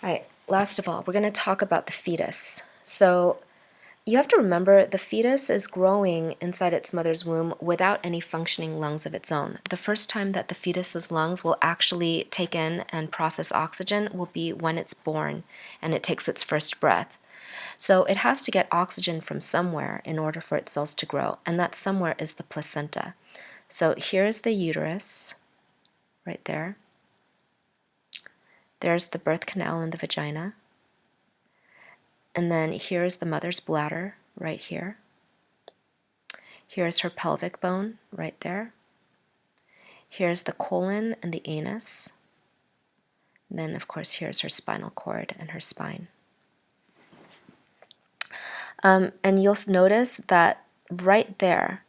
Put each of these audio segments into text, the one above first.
All right, last of all, we're going to talk about the fetus. So you have to remember the fetus is growing inside its mother's womb without any functioning lungs of its own. The first time that the fetus's lungs will actually take in and process oxygen will be when it's born and it takes its first breath. So it has to get oxygen from somewhere in order for its cells to grow, and that somewhere is the placenta. So here's the uterus right there. There's the birth canal and the vagina. And then here's the mother's bladder right here. Here's her pelvic bone right there. Here's the colon and the anus. And then, of course, here's her spinal cord and her spine. And you'll notice that right there,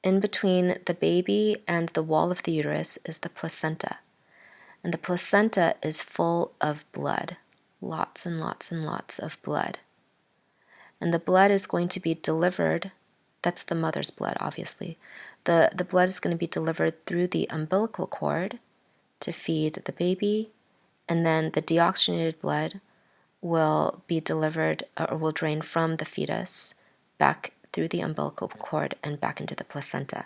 in between the baby and the wall of the uterus, is the placenta. And the placenta is full of blood, lots and lots and lots of blood. And the blood is going to be delivered, that's the mother's blood, obviously. The blood is going to be delivered through the umbilical cord to feed the baby, and then the deoxygenated blood will be delivered or will drain from the fetus back through the umbilical cord and back into the placenta.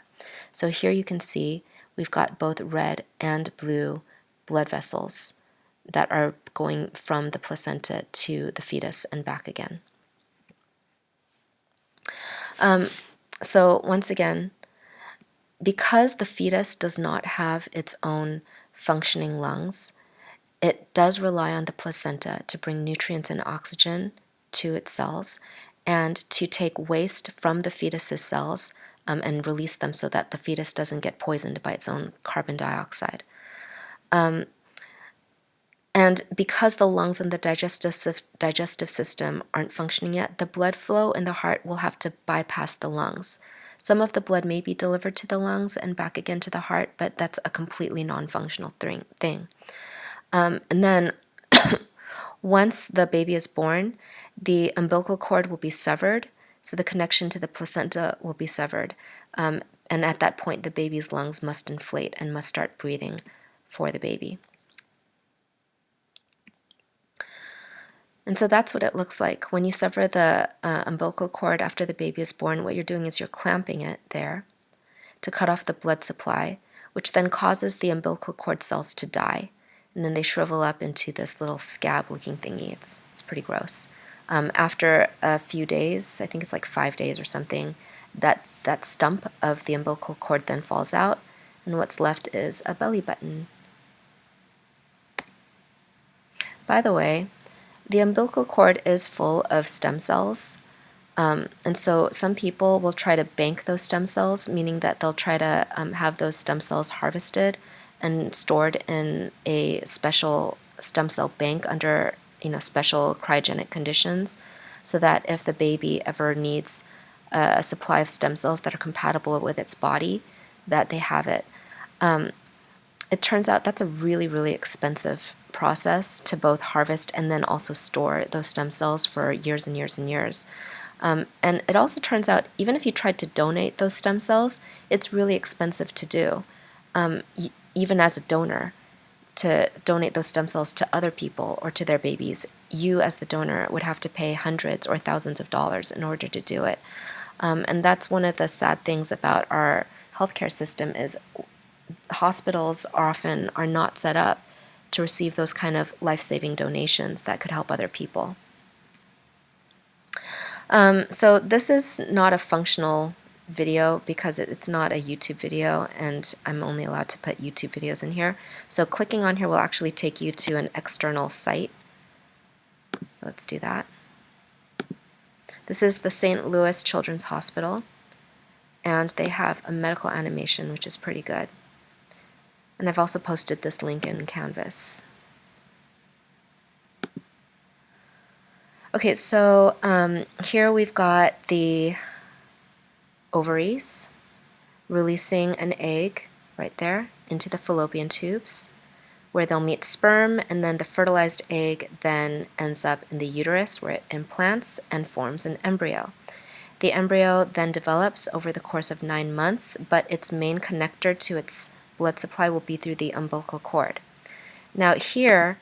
So here you can see we've got both red and blue blood vessels that are going from the placenta to the fetus and back again. So once again, because the fetus does not have its own functioning lungs, it does rely on the placenta to bring nutrients and oxygen to its cells and to take waste from the fetus's cells and release them so that the fetus doesn't get poisoned by its own carbon dioxide. And because the lungs and the digestive system aren't functioning yet, the blood flow in the heart will have to bypass the lungs. Some of the blood may be delivered to the lungs and back again to the heart, but that's a completely non-functional thing. And then once the baby is born, the umbilical cord will be severed, so the connection to the placenta will be severed. And at that point, the baby's lungs must inflate and must start breathing for the baby. And so that's what it looks like. When you sever the umbilical cord after the baby is born, what you're doing is you're clamping it there to cut off the blood supply, which then causes the umbilical cord cells to die. And then they shrivel up into this little scab-looking thingy. It's pretty gross. After a few days, I think it's like 5 days or something, that stump of the umbilical cord then falls out, and what's left is a belly button. By the way, the umbilical cord is full of stem cells, and so some people will try to bank those stem cells, meaning that they'll try to have those stem cells harvested and stored in a special stem cell bank under special cryogenic conditions, so that if the baby ever needs a supply of stem cells that are compatible with its body, that they have it. It turns out that's a really, really expensive process to both harvest and then also store those stem cells for years and years and years. And it also turns out, even if you tried to donate those stem cells, it's really expensive to do, even as a donor, to donate those stem cells to other people or to their babies. You, as the donor, would have to pay hundreds or thousands of dollars in order to do it. And that's one of the sad things about our healthcare system is hospitals often are not set up to receive those kind of life-saving donations that could help other people. So this is not a functional video because it's not a YouTube video, and I'm only allowed to put YouTube videos in here. So clicking on here will actually take you to an external site. Let's do that. This is the St. Louis Children's Hospital, and they have a medical animation, which is pretty good. And I've also posted this link in Canvas. Okay, so here we've got the ovaries releasing an egg right there into the fallopian tubes, where they'll meet sperm, and then the fertilized egg then ends up in the uterus, where it implants and forms an embryo. The embryo then develops over the course of 9 months, but its main connector to its blood supply will be through the umbilical cord. Now here,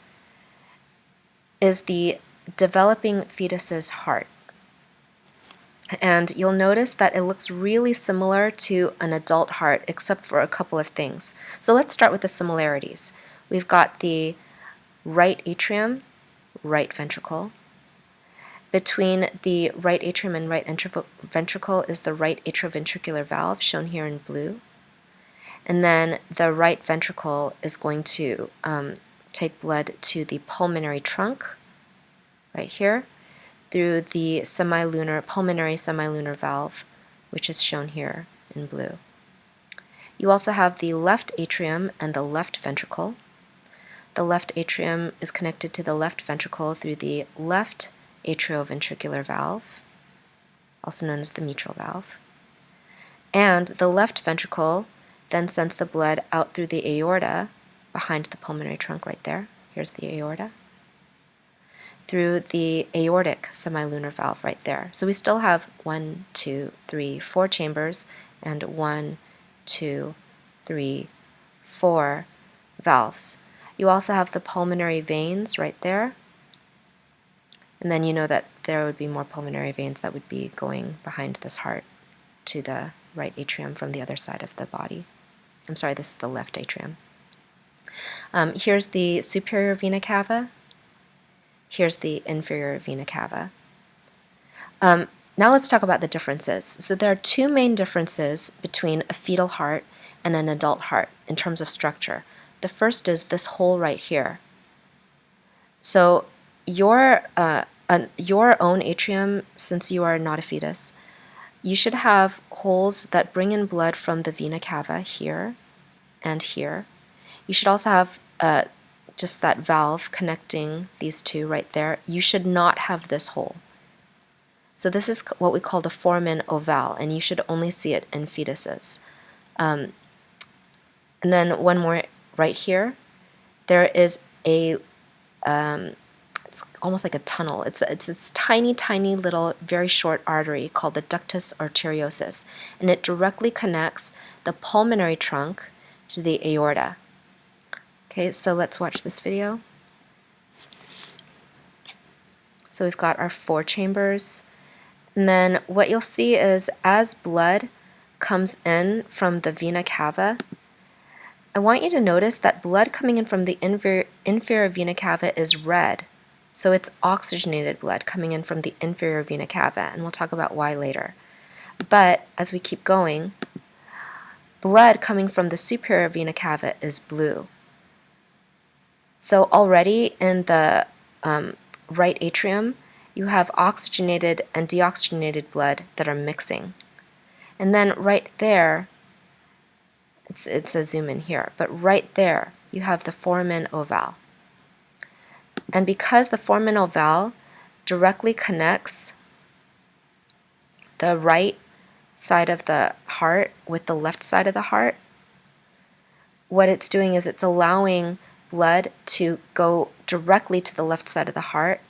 is the developing fetus's heart. And you'll notice that it looks really similar to an adult heart except for a couple of things. So let's start with the similarities. We've got the right atrium, right ventricle. Between the right atrium and right ventricle is the right atrioventricular valve, shown here in blue. And then the right ventricle is going to take blood to the pulmonary trunk, right here, through the pulmonary semilunar valve, which is shown here in blue. You also have the left atrium and the left ventricle. The left atrium is connected to the left ventricle through the left atrioventricular valve, also known as the mitral valve. And the left ventricle then sends the blood out through the aorta, behind the pulmonary trunk right there. Here's the aorta. Through the aortic semilunar valve right there. So we still have 1, 2, 3, 4 chambers and 1, 2, 3, 4 valves. You also have the pulmonary veins right there. And then you know that there would be more pulmonary veins that would be going behind this heart to the right atrium from the other side of the body. I'm sorry, this is the left atrium. Here's the superior vena cava. Here's the inferior vena cava. Now let's talk about the differences. So there are two main differences between a fetal heart and an adult heart in terms of structure. The first is this hole right here. So your own atrium, since you are not a fetus, you should have holes that bring in blood from the vena cava here and here. You should also have just that valve connecting these two right there. You should not have this hole. So this is what we call the foramen ovale, and you should only see it in fetuses. And then one more right here. There is a it's almost like a tunnel. It's tiny, tiny little, very short artery called the ductus arteriosus, and it directly connects the pulmonary trunk to the aorta. Okay, so let's watch this video. So we've got our 4 chambers, and then what you'll see is as blood comes in from the vena cava, I want you to notice that blood coming in from the inferior vena cava is red. So it's oxygenated blood coming in from the inferior vena cava, and we'll talk about why later. But as we keep going, blood coming from the superior vena cava is blue. So already in the right atrium, you have oxygenated and deoxygenated blood that are mixing. And then right there, it's a zoom in here, but right there you have the foramen ovale. And because the foramen ovale directly connects the right side of the heart with the left side of the heart, what it's doing is it's allowing blood to go directly to the left side of the heart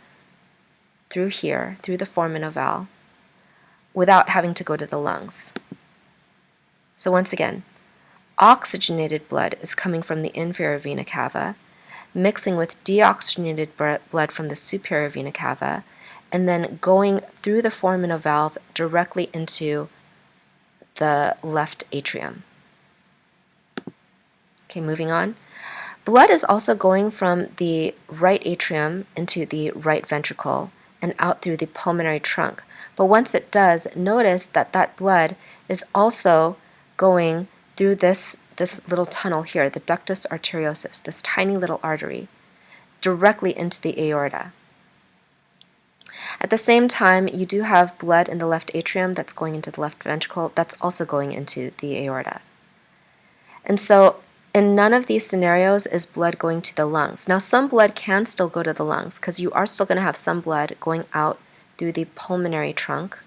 through here, through the foramen ovale, without having to go to the lungs. So once again, oxygenated blood is coming from the inferior vena cava, mixing with deoxygenated blood from the superior vena cava, and then going through the foramen ovale directly into the left atrium. Okay, moving on. Blood is also going from the right atrium into the right ventricle and out through the pulmonary trunk. But once it does, notice that that blood is also going through this little tunnel here, the ductus arteriosus, this tiny little artery, directly into the aorta. At the same time, you do have blood in the left atrium that's going into the left ventricle, that's also going into the aorta. And so in none of these scenarios is blood going to the lungs. Now some blood can still go to the lungs because you are still going to have some blood going out through the pulmonary trunk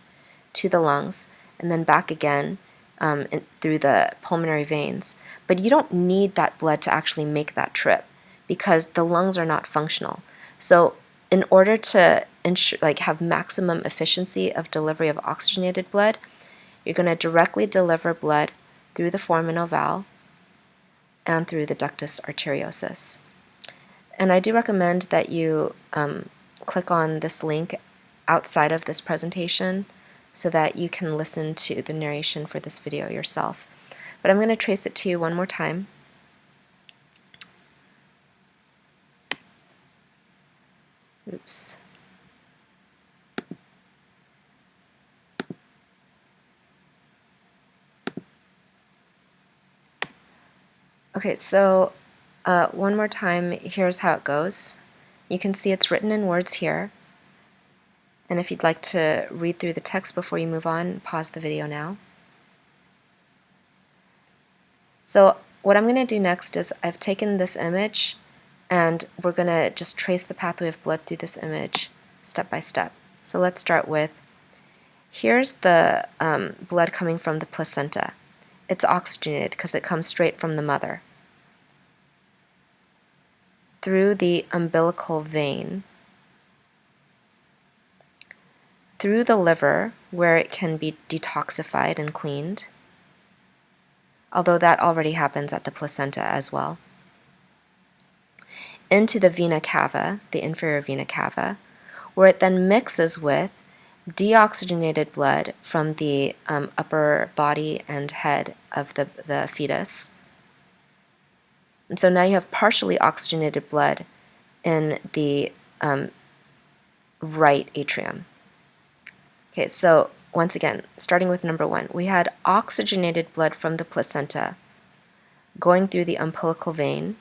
to the lungs and then back again through the pulmonary veins. But you don't need that blood to actually make that trip because the lungs are not functional. So in order to have maximum efficiency of delivery of oxygenated blood, you're going to directly deliver blood through the foramen ovale and through the ductus arteriosus. And I do recommend that you click on this link outside of this presentation so that you can listen to the narration for this video yourself. But I'm going to trace it to you one more time. Oops. Okay, so one more time, here's how it goes. You can see it's written in words here. And if you'd like to read through the text before you move on, pause the video now. So what I'm going to do next is I've taken this image and we're going to just trace the pathway of blood through this image step by step. So let's start with, here's the blood coming from the placenta. It's oxygenated because it comes straight from the mother. Through the umbilical vein, through the liver where it can be detoxified and cleaned, although that already happens at the placenta as well, into the vena cava, the inferior vena cava, where it then mixes with deoxygenated blood from the upper body and head of the fetus. And so now you have partially oxygenated blood in the right atrium. Okay, so once again, starting with number 1, we had oxygenated blood from the placenta going through the umbilical vein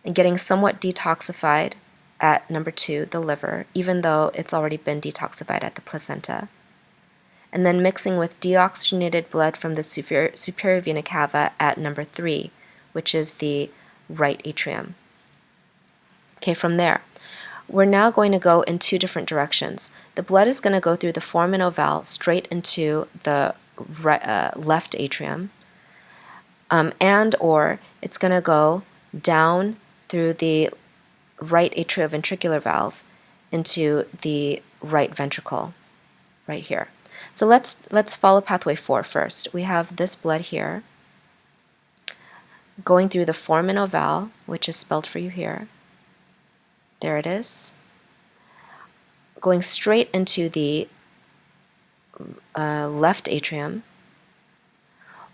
and getting somewhat detoxified at number 2, the liver, even though it's already been detoxified at the placenta, and then mixing with deoxygenated blood from the superior vena cava at number 3, which is the right atrium. Okay, from there, we're now going to go in 2 different directions. The blood is going to go through the foramen ovale straight into the left atrium, and or it's going to go down through the right atrioventricular valve into the right ventricle, right here. So let's follow pathway 4 first. We have this blood here going through the foramen ovale, which is spelled for you here. There it is. Going straight into the left atrium,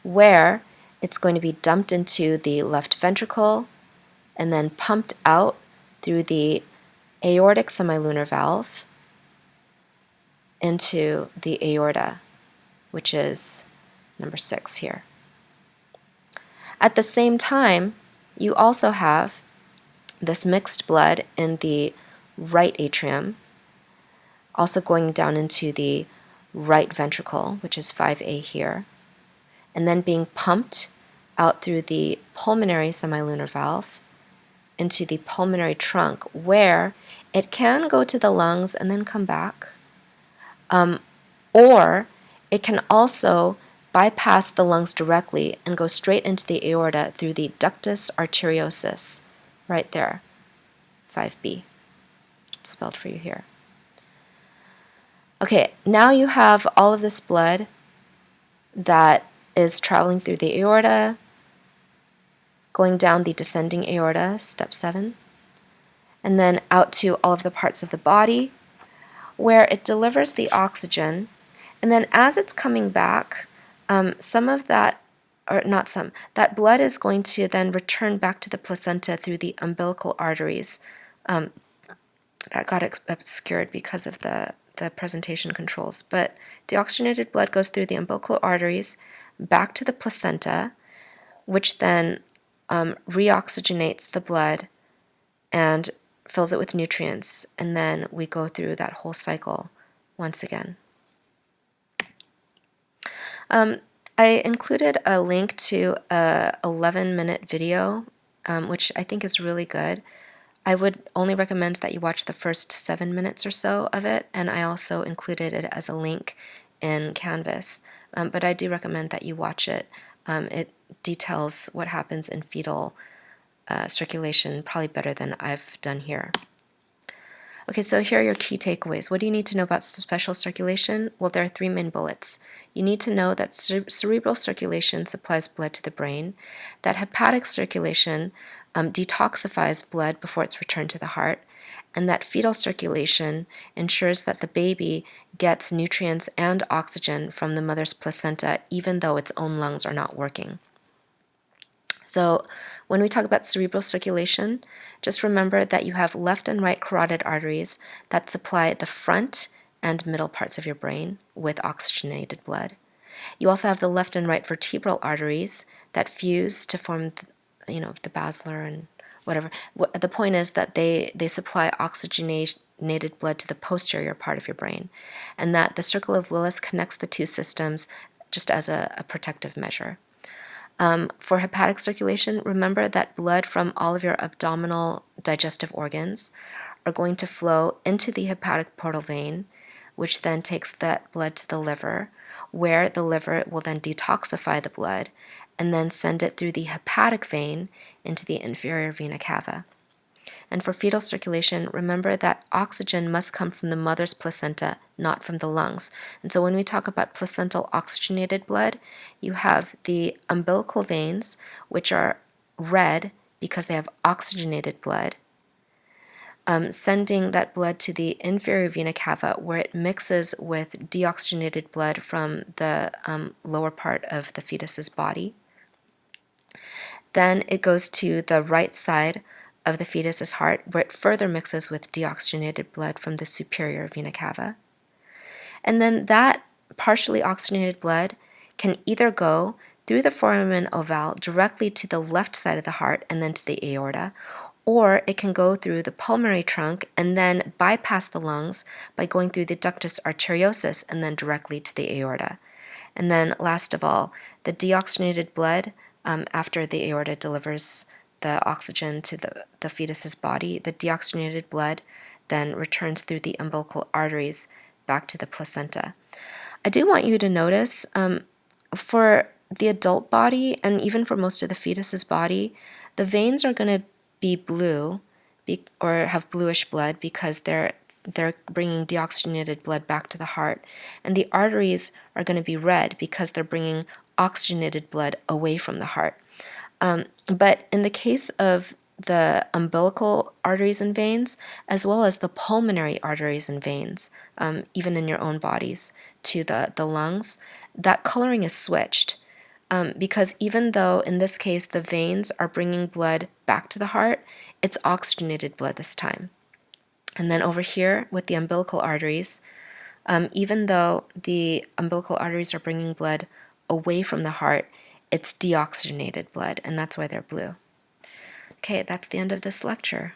where it's going to be dumped into the left ventricle and then pumped out through the aortic semilunar valve into the aorta, which is number 6 here. At the same time, you also have this mixed blood in the right atrium, also going down into the right ventricle, which is 5A here, and then being pumped out through the pulmonary semilunar valve into the pulmonary trunk, where it can go to the lungs and then come back, or it can also bypass the lungs directly and go straight into the aorta through the ductus arteriosus, right there, 5B. It's spelled for you here. Okay, now you have all of this blood that is traveling through the aorta, going down the descending aorta, step 7, and then out to all of the parts of the body where it delivers the oxygen. And then as it's coming back, some of that, or not some, that blood is going to then return back to the placenta through the umbilical arteries. That got obscured because of the presentation controls. But deoxygenated blood goes through the umbilical arteries back to the placenta, which then reoxygenates the blood and fills it with nutrients. And then we go through that whole cycle once again. I included a link to a 11-minute video, which I think is really good. I would only recommend that you watch the first 7 minutes or so of it, and I also included it as a link in Canvas. But I do recommend that you watch it. It details what happens in fetal circulation probably better than I've done here. Okay, so here are your key takeaways. What do you need to know about special circulation? Well, there are 3 main bullets. You need to know that cerebral circulation supplies blood to the brain, that hepatic circulation detoxifies blood before it's returned to the heart, and that fetal circulation ensures that the baby gets nutrients and oxygen from the mother's placenta, even though its own lungs are not working. So, when we talk about cerebral circulation, just remember that you have left and right carotid arteries that supply the front and middle parts of your brain with oxygenated blood. You also have the left and right vertebral arteries that fuse to form, the basilar and whatever. The point is that they supply oxygenated blood to the posterior part of your brain, and that the circle of Willis connects the two systems just as a protective measure. For hepatic circulation, remember that blood from all of your abdominal digestive organs are going to flow into the hepatic portal vein, which then takes that blood to the liver, where the liver will then detoxify the blood and then send it through the hepatic vein into the inferior vena cava. And for fetal circulation, remember that oxygen must come from the mother's placenta, not from the lungs. And so when we talk about placental oxygenated blood, you have the umbilical veins, which are red because they have oxygenated blood, sending that blood to the inferior vena cava, where it mixes with deoxygenated blood from the lower part of the fetus's body. Then it goes to the right side of the fetus's heart, where it further mixes with deoxygenated blood from the superior vena cava. And then that partially oxygenated blood can either go through the foramen ovale directly to the left side of the heart and then to the aorta, or it can go through the pulmonary trunk and then bypass the lungs by going through the ductus arteriosus and then directly to the aorta. And then last of all, the deoxygenated blood, after the aorta delivers the oxygen to the fetus's body, the deoxygenated blood then returns through the umbilical arteries back to the placenta. I do want you to notice, for the adult body and even for most of the fetus's body, the veins are going to be blue or have bluish blood because they're bringing deoxygenated blood back to the heart, and the arteries are going to be red because they're bringing oxygenated blood away from the heart. But in the case of the umbilical arteries and veins, as well as the pulmonary arteries and veins, even in your own bodies, to the lungs, that coloring is switched. Because even though in this case the veins are bringing blood back to the heart, it's oxygenated blood this time. And then over here with the umbilical arteries, even though the umbilical arteries are bringing blood away from the heart, it's deoxygenated blood, and that's why they're blue. Okay, that's the end of this lecture.